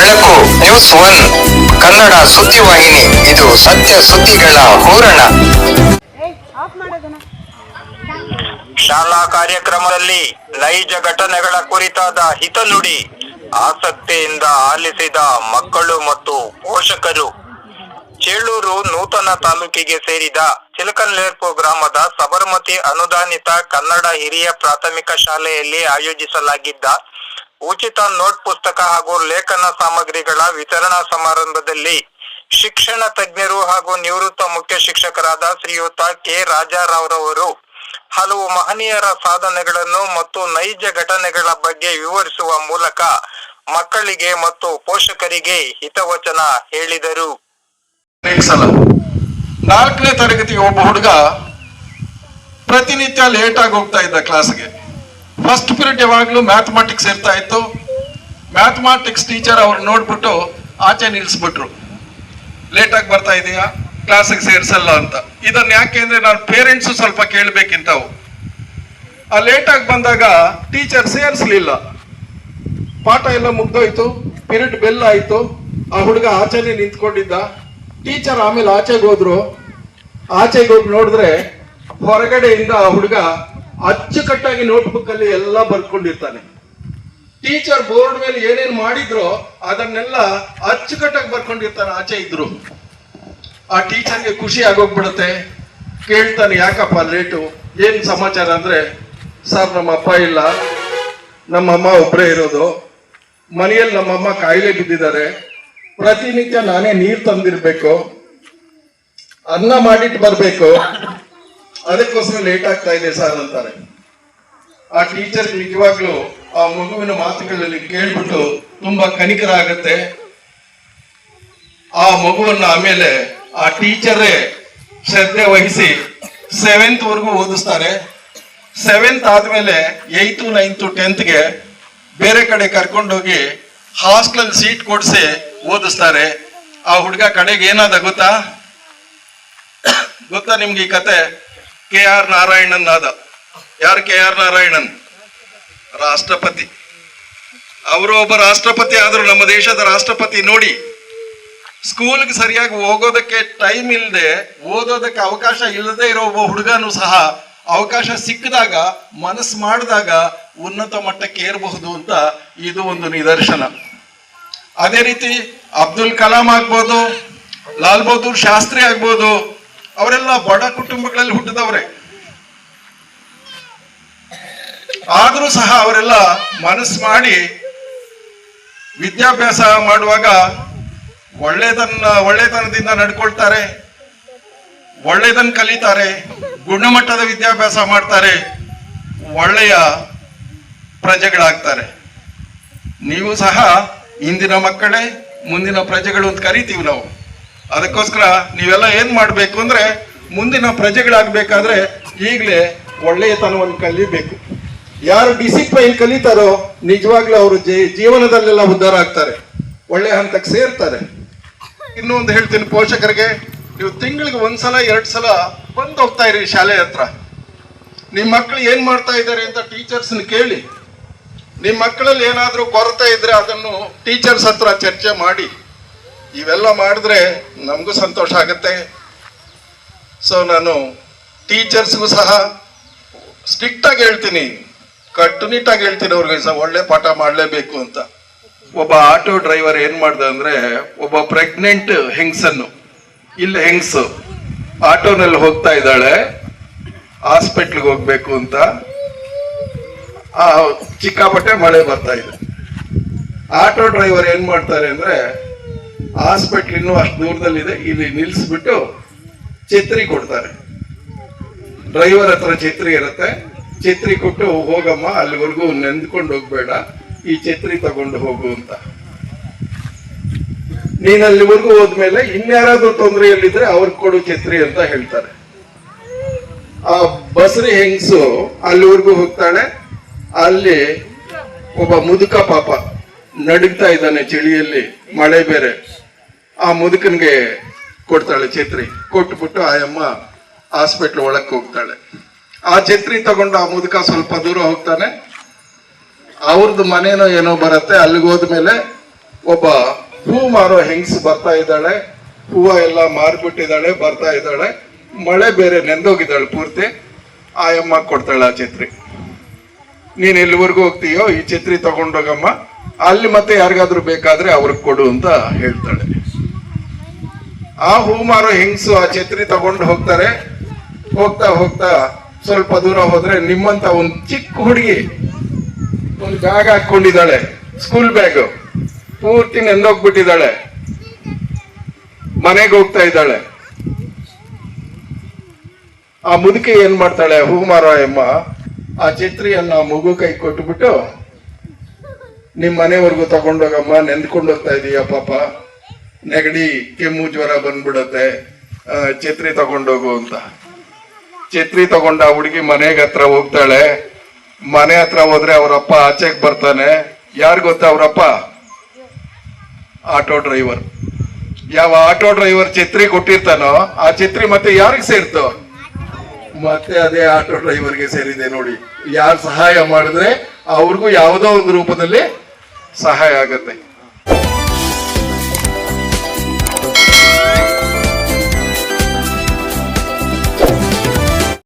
ಬೆಳಕು news one Kannada ಸುದ್ದಿವಾಹಿನಿ. ಇದು ಸತ್ಯ ಸುದ್ದಿಗಳ ಹೂರಣ. ಶಾಲಾ ಕಾರ್ಯಕ್ರಮದಲ್ಲಿ ನೈಜ ಘಟನೆಗಳ ಕುರಿತಾದ ಹಿತನುಡಿ ಆಸಕ್ತಿಯಿಂದ ಆಲಿಸಿದ ಮಕ್ಕಳು ಮತ್ತು ಪೋಷಕರು. ಚೇಳೂರು ನೂತನ ತಾಲೂಕಿಗೆ ಸೇರಿದ ಚಿಲಕನ್ಲೇರ್ಪು ಗ್ರಾಮದ ಸಬರಮತಿ ಅನುದಾನಿತ ಕನ್ನಡ ಹಿರಿಯ ಪ್ರಾಥಮಿಕ ಶಾಲೆಯಲ್ಲಿ ಆಯೋಜಿಸಲಾಗಿದ್ದ ಉಚಿತ ನೋಟ್ ಪುಸ್ತಕ ಹಾಗೂ ಲೇಖನ ಸಾಮಗ್ರಿಗಳ ವಿತರಣಾ ಸಮಾರಂಭದಲ್ಲಿ ಶಿಕ್ಷಣ ತಜ್ಞರು ಹಾಗೂ ನಿವೃತ್ತ ಮುಖ್ಯ ಶಿಕ್ಷಕರಾದ ಶ್ರೀಯುತ ಕೆ ರಾಜಾರಾವ್ರವರು ಹಲವು ಮಹನೀಯರ ಸಾಧನೆಗಳನ್ನು ಮತ್ತು ನೈಜ ಘಟನೆಗಳ ಬಗ್ಗೆ ವಿವರಿಸುವ ಮೂಲಕ ಮಕ್ಕಳಿಗೆ ಮತ್ತು ಪೋಷಕರಿಗೆ ಹಿತವಚನ ಹೇಳಿದರು. 4ನೇ ತರಗತಿ ಒಬ್ಬ ಹುಡುಗ ಪ್ರತಿನಿತ್ಯ ಲೇಟ್ ಆಗಿ ಹೋಗ್ತಾ ಇದ್ದ ಕ್ಲಾಸ್ಗೆ. ಫಸ್ಟ್ ಪೀರಿಯಡ್ ಯಾವಾಗ್ಲೂ ಮ್ಯಾಥಮೆಟಿಕ್ಸ್ ಇರ್ತಾ ಇತ್ತು. ಮ್ಯಾಥಮೆಟಿಕ್ಸ್ ಟೀಚರ್ ಅವ್ರು ನೋಡ್ಬಿಟ್ಟು ಆಚೆ ನಿಲ್ಸ್ಬಿಟ್ರು, ಲೇಟ್ ಆಗಿ ಬರ್ತಾ ಇದೆಯಾ, ಕ್ಲಾಸಿಗೆ ಸೇರ್ಸಲ್ಲ ಅಂತ. ಇದನ್ನ ಯಾಕೆ ಅಂದ್ರೆ ನಾನು ಪೇರೆಂಟ್ಸ್ ಸ್ವಲ್ಪ ಕೇಳ್ಬೇಕಿಂತವು. ಆ ಲೇಟ್ ಆಗಿ ಬಂದಾಗ ಟೀಚರ್ ಸೇರಿಸ್ಲಿಲ್ಲ, ಪಾಠ ಎಲ್ಲ ಮುಗ್ದೋಯ್ತು, ಪೀರಿಯಡ್ ಬೆಲ್ ಆಯ್ತು, ಆ ಹುಡುಗ ಆಚೆನೆ ನಿಂತ್ಕೊಂಡಿದ್ದ. ಟೀಚರ್ ಆಮೇಲೆ ಆಚೆಗೆ ಹೋದ್ರು. ಆಚೆಗೆ ಹೋಗಿ ನೋಡಿದ್ರೆ ಹೊರಗಡೆಯಿಂದ ಆ ಹುಡುಗ ಅಚ್ಚುಕಟ್ಟಾಗಿ ನೋಟ್ಬುಕ್ ಅಲ್ಲಿ ಎಲ್ಲ ಬರ್ಕೊಂಡಿರ್ತಾನೆ. ಟೀಚರ್ ಬೋರ್ಡ್ ಮೇಲೆ ಏನೇನ್ ಮಾಡಿದ್ರು ಅದನ್ನೆಲ್ಲ ಅಚ್ಚುಕಟ್ಟಾಗಿ ಬರ್ಕೊಂಡಿರ್ತಾನೆ. ಆಚೆ ಇದ್ರು ಆ ಟೀಚರ್ಗೆ ಖುಷಿ ಆಗೋಗ್ಬಿಡುತ್ತೆ. ಕೇಳ್ತಾನೆ, ಯಾಕಪ್ಪ ಲೇಟು, ಏನ್ ಸಮಾಚಾರ ಅಂದ್ರೆ, ಸರ್ ನಮ್ಮ ಅಪ್ಪ ಇಲ್ಲ, ನಮ್ಮಮ್ಮ ಒಬ್ಬರೇ ಇರೋದು, ಮನೆಯಲ್ಲಿ ನಮ್ಮಮ್ಮ ಕಾಯಿಲೆ ಬಿದ್ದಿದ್ದಾರೆ, ಪ್ರತಿನಿತ್ಯ ನಾನೇ ನೀರು ತಂದಿರ್ಬೇಕು, ಅನ್ನ ಮಾಡಿಟ್ಟು ಬರ್ಬೇಕು, ಅದಕ್ಕೋಸ್ಕರ ಲೇಟ್ ಆಗ್ತಾ ಇದೆ ಸರ್ ಅಂತಾರೆ. ಆ ಟೀಚರ್ ನಿಜವಾಗ್ಲೂ ಆ ಮಗುವಿನ ಮಾತುಗಳಲ್ಲಿ ಕೇಳ್ಬಿಟ್ಟು ತುಂಬಾ ಕನಿಕರ ಆಗತ್ತೆ. ಆ ಮಗುವನ್ನ ಆಮೇಲೆ ಆ ಟೀಚರೇ ಶ್ರದ್ಧೆ ವಹಿಸಿ 7th ವರೆಗೂ ಓದಿಸ್ತಾರೆ. 7th ಆದ್ಮೇಲೆ 8th 9th 10th ಬೇರೆ ಕಡೆ ಕರ್ಕೊಂಡೋಗಿ ಹಾಸ್ಟೆಲ್ ಸೀಟ್ ಕೊಡಿಸಿ ಓದಿಸ್ತಾರೆ. ಆ ಹುಡುಗ ಕಡೆಗೆ ಏನಾದ ಗೊತ್ತಾ ನಿಮ್ಗೆ ಈ ಕತೆ? KR ನಾರಾಯಣನ್ ಆದ. ಯಾರು KR ನಾರಾಯಣನ್? ರಾಷ್ಟ್ರಪತಿ. ಅವರು ಒಬ್ಬ ರಾಷ್ಟ್ರಪತಿ ಆದ್ರು, ನಮ್ಮ ದೇಶದ ರಾಷ್ಟ್ರಪತಿ. ನೋಡಿ, ಸ್ಕೂಲ್ಗೆ ಸರಿಯಾಗಿ ಹೋಗೋದಕ್ಕೆ ಟೈಮ್ ಇಲ್ಲದೆ, ಓದೋದಕ್ಕೆ ಅವಕಾಶ ಇಲ್ಲದೆ ಇರೋ ಒಬ್ಬ ಹುಡುಗನು ಸಹ ಅವಕಾಶ ಸಿಕ್ಕಿದಾಗ, ಮನಸ್ಸು ಮಾಡಿದಾಗ ಉನ್ನತ ಮಟ್ಟಕ್ಕೆ ಏರಬಹುದು ಅಂತ ಇದು ಒಂದು ನಿದರ್ಶನ. ಅದೇ ರೀತಿ ಅಬ್ದುಲ್ ಕಲಾಂ ಆಗ್ಬೋದು, ಲಾಲ್ ಬಹದ್ದೂರ್ ಶಾಸ್ತ್ರಿ ಆಗ್ಬೋದು, ಅವರೆಲ್ಲ ಬಡ ಕುಟುಂಬಗಳಲ್ಲಿ ಹುಟ್ಟಿದವ್ರೆ. ಆದ್ರೂ ಸಹ ಅವರೆಲ್ಲ ಮನಸ್ಸು ಮಾಡಿ ವಿದ್ಯಾಭ್ಯಾಸ ಮಾಡುವಾಗ ಒಳ್ಳೆತನದಿಂದ ನಡ್ಕೊಳ್ತಾರೆ, ಒಳ್ಳೆದನ್ನ ಕಲಿತಾರೆ, ಗುಣಮಟ್ಟದ ವಿದ್ಯಾಭ್ಯಾಸ ಮಾಡ್ತಾರೆ, ಒಳ್ಳೆಯ ಪ್ರಜೆಗಳಾಗ್ತಾರೆ. ನೀವು ಸಹ ಇಂದಿನ ಮಕ್ಕಳೇ ಮುಂದಿನ ಪ್ರಜೆಗಳು ಅಂತ ಕರಿತೀವಿ ನಾವು. ಅದಕ್ಕೋಸ್ಕರ ನೀವೆಲ್ಲ ಏನ್ ಮಾಡ್ಬೇಕು ಅಂದ್ರೆ, ಮುಂದಿನ ಪ್ರಜೆಗಳಾಗಬೇಕಾದ್ರೆ ಈಗಲೇ ಒಳ್ಳೆಯತನವನ್ನು ಕಲಿಬೇಕು. ಯಾರು ಡಿಸಿಪ್ಲೈನ್ ಕಲಿತಾರೋ ನಿಜವಾಗ್ಲೂ ಅವರು ಜೀವನದಲ್ಲೆಲ್ಲ ಉದ್ಧಾರ ಆಗ್ತಾರೆ, ಒಳ್ಳೆಯ ಹಂತಕ್ಕೆ ಸೇರ್ತಾರೆ. ಇನ್ನೂ ಒಂದು ಹೇಳ್ತೀನಿ ಪೋಷಕರಿಗೆ, ನೀವು ತಿಂಗಳಿಗೆ 1 ಸಲ 2 ಸಲ ಬಂದು ಹೋಗ್ತಾ ಇರಿ ಶಾಲೆ ಹತ್ರ. ನಿಮ್ಮ ಮಕ್ಕಳು ಏನ್ ಮಾಡ್ತಾ ಇದ್ದಾರೆ ಅಂತ ಟೀಚರ್ಸ್ನ ಕೇಳಿ. ನಿಮ್ಮ ಮಕ್ಕಳಲ್ಲಿ ಏನಾದ್ರೂ ಕೊರತೆ ಇದ್ರೆ ಅದನ್ನು ಟೀಚರ್ಸ್ ಹತ್ರ ಚರ್ಚೆ ಮಾಡಿ. ಇವೆಲ್ಲ ಮಾಡಿದ್ರೆ ನಮಗೂ ಸಂತೋಷ ಆಗುತ್ತೆ. ಸೊ ನಾನು ಟೀಚರ್ಸ್ಗೂ ಸಹ ಸ್ಟ್ರಿಕ್ಟ್ ಆಗಿ ಹೇಳ್ತೀನಿ, ಕಟ್ಟುನಿಟ್ಟಾಗಿ ಹೇಳ್ತೀನಿ, ಅವ್ರಿಗೆ ಸಹ ಒಳ್ಳೆ ಪಾಠ ಮಾಡಲೇಬೇಕು ಅಂತ. ಒಬ್ಬ ಆಟೋ ಡ್ರೈವರ್ ಏನ್ ಮಾಡ್ದ ಅಂದ್ರೆ, ಒಬ್ಬ ಪ್ರೆಗ್ನೆಂಟ್ ಹೆಂಗಸನ್ನು, ಇಲ್ಲ ಹೆಂಗಸು ಆಟೋನಲ್ಲಿ ಹೋಗ್ತಾ ಇದ್ದಾಳೆ, ಹಾಸ್ಪಿಟ್ಲ್ಗೆ ಹೋಗ್ಬೇಕು ಅಂತ. ಆ ಚಿಕ್ಕಾಪಟ್ಟೆ ಮಳೆ ಬರ್ತಾ ಇದೆ. ಆಟೋ ಡ್ರೈವರ್ ಏನ್ ಮಾಡ್ತಾರೆ ಅಂದ್ರೆ, ಹಾಸ್ಪಿಟ್ಲ್ ಇನ್ನೂ ಅಷ್ಟು ದೂರದಲ್ಲಿದೆ, ಇಲ್ಲಿ ನಿಲ್ಸ್ಬಿಟ್ಟು ಛತ್ರಿ ಕೊಡ್ತಾರೆ. ಡ್ರೈವರ್ ಹತ್ರ ಛತ್ರಿ ಇರುತ್ತೆ, ಛತ್ರಿ ಕೊಟ್ಟು, ಹೋಗಮ್ಮ ಅಲ್ಲಿವರೆಗೂ ನೆಂದ್ಕೊಂಡು ಹೋಗ್ಬೇಡ, ಈ ಛತ್ರಿ ತಗೊಂಡು ಹೋಗು ಅಂತ. ನೀನ್ ಅಲ್ಲಿವರೆಗೂ ಹೋದ್ಮೇಲೆ ಇನ್ಯಾರಾದ್ರೂ ತೊಂದರೆಯಲ್ಲಿದ್ರೆ ಅವ್ರಿಗೆ ಕೊಡು ಛತ್ರಿ ಅಂತ ಹೇಳ್ತಾರೆ. ಆ ಬಸರಿ ಹೆಂಗಸು ಅಲ್ಲಿವರೆಗೂ ಹೋಗ್ತಾಳೆ. ಅಲ್ಲಿ ಒಬ್ಬ ಮುದುಕ ಪಾಪ ನಡುಗ್ತಾ ಇದ್ದಾನೆ ಚಳಿಯಲ್ಲಿ, ಮಳೆ ಬೇರೆ. ಆ ಮುದುಕನ್ಗೆ ಕೊಡ್ತಾಳೆ ಛತ್ರಿ. ಕೊಟ್ಬಿಟ್ಟು ಆಯಮ್ಮ ಹಾಸ್ಪಿಟ್ಲ್ ಒಳಕ್ಕೆ ಹೋಗ್ತಾಳೆ. ಆ ಛತ್ರಿ ತಗೊಂಡು ಆ ಮುದುಕ ಸ್ವಲ್ಪ ದೂರ ಹೋಗ್ತಾನೆ. ಅವ್ರದ್ದು ಮನೇನೋ ಏನೋ ಬರುತ್ತೆ. ಅಲ್ಲಿಗೆ ಹೋದ್ಮೇಲೆ ಒಬ್ಬ ಹೂ ಮಾರೋ ಹೆಂಗಸು ಬರ್ತಾ ಇದ್ದಾಳೆ, ಹೂವ ಎಲ್ಲ ಮಾರ್ಬಿಟ್ಟಿದ್ದಾಳೆ, ಬರ್ತಾ ಇದ್ದಾಳೆ, ಮಳೆ ಬೇರೆ ನೆಂದೋಗಿದ್ದಾಳೆ ಪೂರ್ತಿ. ಆ ಅಮ್ಮ ಕೊಡ್ತಾಳೆ ಆ ಛತ್ರಿ. ನೀನ್ ಎಲ್ಲಿವರೆಗೂ ಹೋಗ್ತೀಯೋ ಈ ಛತ್ರಿ ತಗೊಂಡೋಗಮ್ಮ, ಅಲ್ಲಿ ಮತ್ತೆ ಯಾರಿಗಾದ್ರೂ ಬೇಕಾದ್ರೆ ಅವ್ರಿಗೆ ಕೊಡು ಅಂತ ಹೇಳ್ತಾಳೆ. ಆ ಹೂ ಮಾರೋ ಹೆಂಗಸು ಆ ಛತ್ರಿ ತಗೊಂಡು ಹೋಗ್ತಾರೆ. ಹೋಗ್ತಾ ಹೋಗ್ತಾ ಸ್ವಲ್ಪ ದೂರ ಹೋದ್ರೆ ನಿಮ್ಮಂತ ಒಂದು ಚಿಕ್ಕ ಹುಡುಗಿ ಒಂದು ಬ್ಯಾಗ್ ಹಾಕೊಂಡಿದ್ದಾಳೆ, ಸ್ಕೂಲ್ ಬ್ಯಾಗ್, ಪೂರ್ತಿ ನೆಂದೋಗ್ಬಿಟ್ಟಿದ್ದಾಳೆ, ಮನೆಗೆ ಹೋಗ್ತಾ ಇದ್ದಾಳೆ. ಆ ಮುದುಕಿ ಏನ್ ಮಾಡ್ತಾಳೆ, ಹೂ ಮಾರೋ ಅಮ್ಮ ಆ ಛತ್ರಿಯನ್ನ ಮಗು ಕೈ ಕೊಟ್ಬಿಟ್ಟು, ನಿಮ್ ಮನೆವರೆಗೂ ತಗೊಂಡೋಗಮ್ಮ, ನೆಂದ್ಕೊಂಡು ಹೋಗ್ತಾ ಇದೀಯ ಪಾಪ, ನೆಗಡಿ ಕೆಮ್ಮು ಜ್ವರ ಬಂದ್ಬಿಡತ್ತೆ, ಛತ್ರಿ ತಗೊಂಡೋಗು ಅಂತ. ಛತ್ರಿ ತಗೊಂಡ ಆ ಹುಡುಗಿ ಮನೆಗೆ ಹತ್ರ ಹೋಗ್ತಾಳೆ. ಮನೆ ಹತ್ರ ಹೋದ್ರೆ ಅವರಪ್ಪ ಆಚೆಗೆ ಬರ್ತಾನೆ. ಯಾರು ಗೊತ್ತಾ ಅವರಪ್ಪ? Auto driver. ಯಾವ ಆಟೋ ಡ್ರೈವರ್ ಛತ್ರಿ ಕೊಟ್ಟಿರ್ತಾನೋ ಆ ಛತ್ರಿ ಮತ್ತೆ ಯಾರಿಗೆ ಸೇರ್ತೋ? ಮತ್ತೆ ಅದೇ ಆಟೋ ಡ್ರೈವರ್ಗೆ ಸೇರಿದೆ ನೋಡಿ. ಯಾರು ಸಹಾಯ ಮಾಡಿದ್ರೆ ಅವ್ರಿಗೂ ಯಾವುದೋ ಒಂದು ರೂಪದಲ್ಲಿ ಸಹಾಯ ಆಗತ್ತೆ.